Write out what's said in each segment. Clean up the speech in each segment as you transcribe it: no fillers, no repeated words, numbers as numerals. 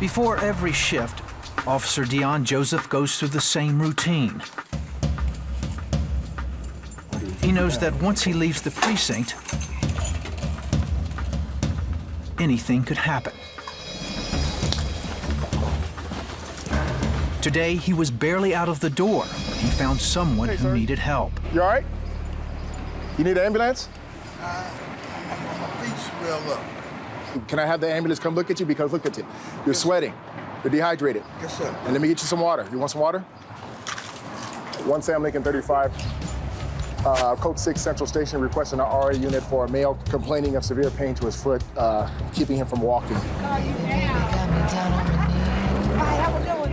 Before every shift, Officer Deon Joseph goes through the same routine. He knows that once he leaves the precinct, anything could happen. Today, he was barely out of the door when he found someone who needed help. You all right? You need an ambulance? My feet swell up. Can I have the ambulance come look at you? Because look at you. You're sweating. You're dehydrated. Yes, sir. And let me get you some water. You want some water? 1 Sam Lincoln 35. Code 6 Central Station requesting an RA unit for a male complaining of severe pain to his foot, keeping him from walking.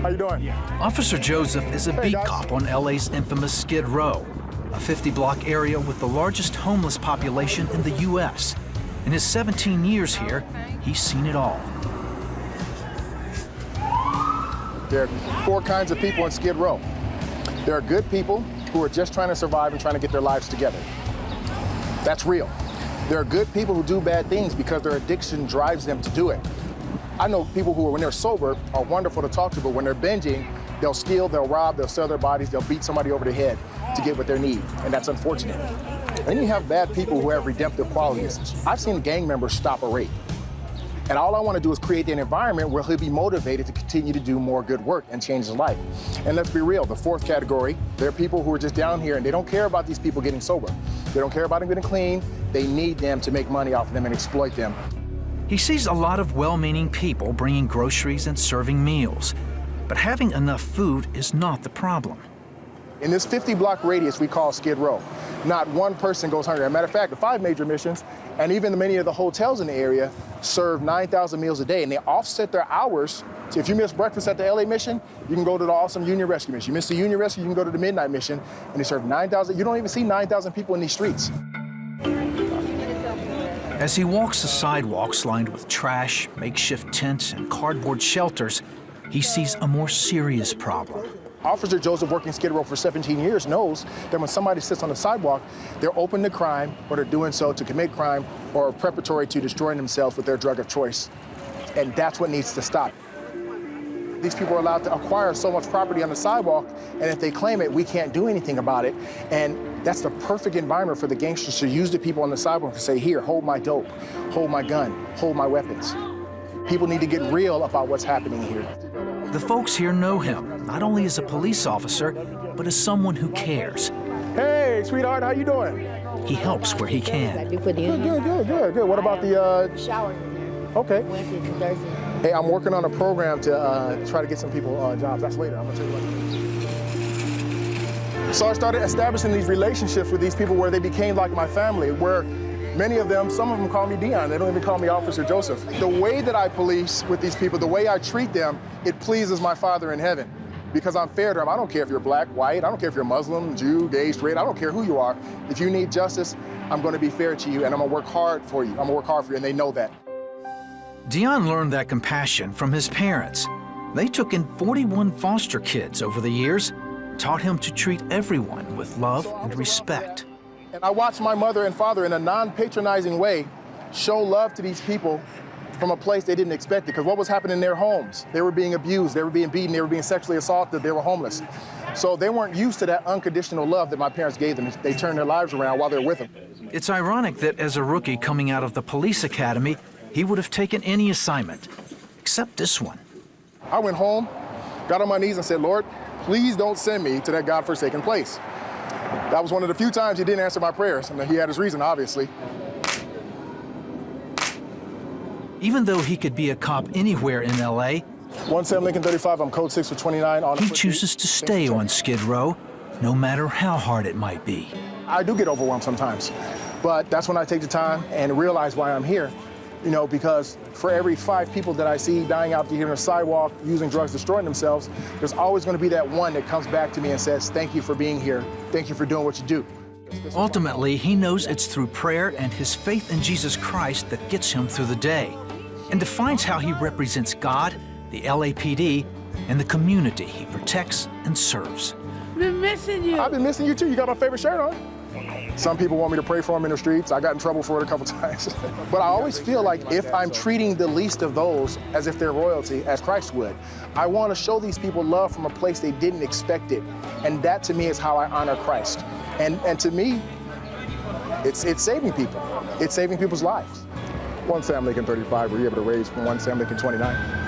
How you doing? Officer Joseph is a beat cop on LA's infamous Skid Row, a 50-block area with the largest homeless population in the U.S. In his 17 years here, he's seen it all. There are 4 kinds of people in Skid Row. There are good people who are just trying to survive and trying to get their lives together. That's real. There are good people who do bad things because their addiction drives them to do it. I know people who, when they're sober, are wonderful to talk to, but when they're binging, they'll steal, they'll rob, they'll sell their bodies, they'll beat somebody over the head to get what they need, and that's unfortunate. Then you have bad people who have redemptive qualities. I've seen gang members stop a rape. And all I want to do is create an environment where he'll be motivated to continue to do more good work and change his life. And let's be real, the 4th category, there are people who are just down here and they don't care about these people getting sober. They don't care about them getting clean. They need them to make money off of them and exploit them. He sees a lot of well-meaning people bringing groceries and serving meals, but having enough food is not the problem. In this 50-block radius we call Skid Row, not one person goes hungry. As a matter of fact, the 5 major missions and even many of the hotels in the area serve 9,000 meals a day, and they offset their hours. So if you miss breakfast at the LA mission, you can go to the awesome Union Rescue mission. You miss the Union Rescue, you can go to the Midnight mission, and they serve 9,000. You don't even see 9,000 people in these streets. As he walks the sidewalks lined with trash, makeshift tents, and cardboard shelters, he sees a more serious problem. Officer Joseph, working Skid Row for 17 years, knows that when somebody sits on the sidewalk, they're open to crime, or they're doing so to commit crime, or preparatory to destroying themselves with their drug of choice. And that's what needs to stop. These people are allowed to acquire so much property on the sidewalk, and if they claim it, we can't do anything about it. And that's the perfect environment for the gangsters to use the people on the sidewalk to say, here, hold my dope, hold my gun, hold my weapons. People need to get real about what's happening here. The folks here know him, not only as a police officer, but as someone who cares. Hey, sweetheart, how you doing? He helps where he can. Good. What about the shower? Okay. Wednesday to Thursday. Hey, I'm working on a program to try to get some people jobs. That's later. I'm gonna tell you later. So I started establishing these relationships with these people where they became like my family, where many of them, some of them call me Deon. They don't even call me Officer Joseph. The way that I police with these people, the way I treat them, it pleases my Father in heaven because I'm fair to them. I don't care if you're black, white, I don't care if you're Muslim, Jew, gay, straight, I don't care who you are. If you need justice, I'm gonna be fair to you and I'm gonna work hard for you. I'm gonna work hard for you, and they know that. Deon learned that compassion from his parents. They took in 41 foster kids over the years, taught him to treat everyone with love and respect. And I watched my mother and father in a non-patronizing way show love to these people from a place they didn't expect it, because what was happening in their homes? They were being abused, they were being beaten, they were being sexually assaulted, they were homeless. So they weren't used to that unconditional love that my parents gave them. They turned their lives around while they were with them. It's ironic that as a rookie coming out of the police academy, he would have taken any assignment, except this one. I went home, got on my knees and said, Lord, please don't send me to that godforsaken place. That was one of the few times he didn't answer my prayers, and he had his reason, obviously. Even though he could be a cop anywhere in LA, 1 Sam Lincoln 35, I'm code 6 for 29 on he chooses to stay on Skid Row, no matter how hard it might be. I do get overwhelmed sometimes, but that's when I take the time and realize why I'm here. You know, because for every 5 people that I see dying out here on the sidewalk, using drugs, destroying themselves, there's always going to be that one that comes back to me and says, thank you for being here. Thank you for doing what you do. Ultimately, he knows it's through prayer and his faith in Jesus Christ that gets him through the day and defines how he represents God, the LAPD, and the community he protects and serves. Been missing you. I've been missing you too. You got my favorite shirt on. Some people want me to pray for them in the streets. I got in trouble for it a couple times. But I always feel like if I'm treating the least of those as if they're royalty, as Christ would, I want to show these people love from a place they didn't expect it. And that to me is how I honor Christ. And to me, it's saving people. It's saving people's lives. One Sam Lincoln 35, were you able to raise from one Sam Lincoln 29?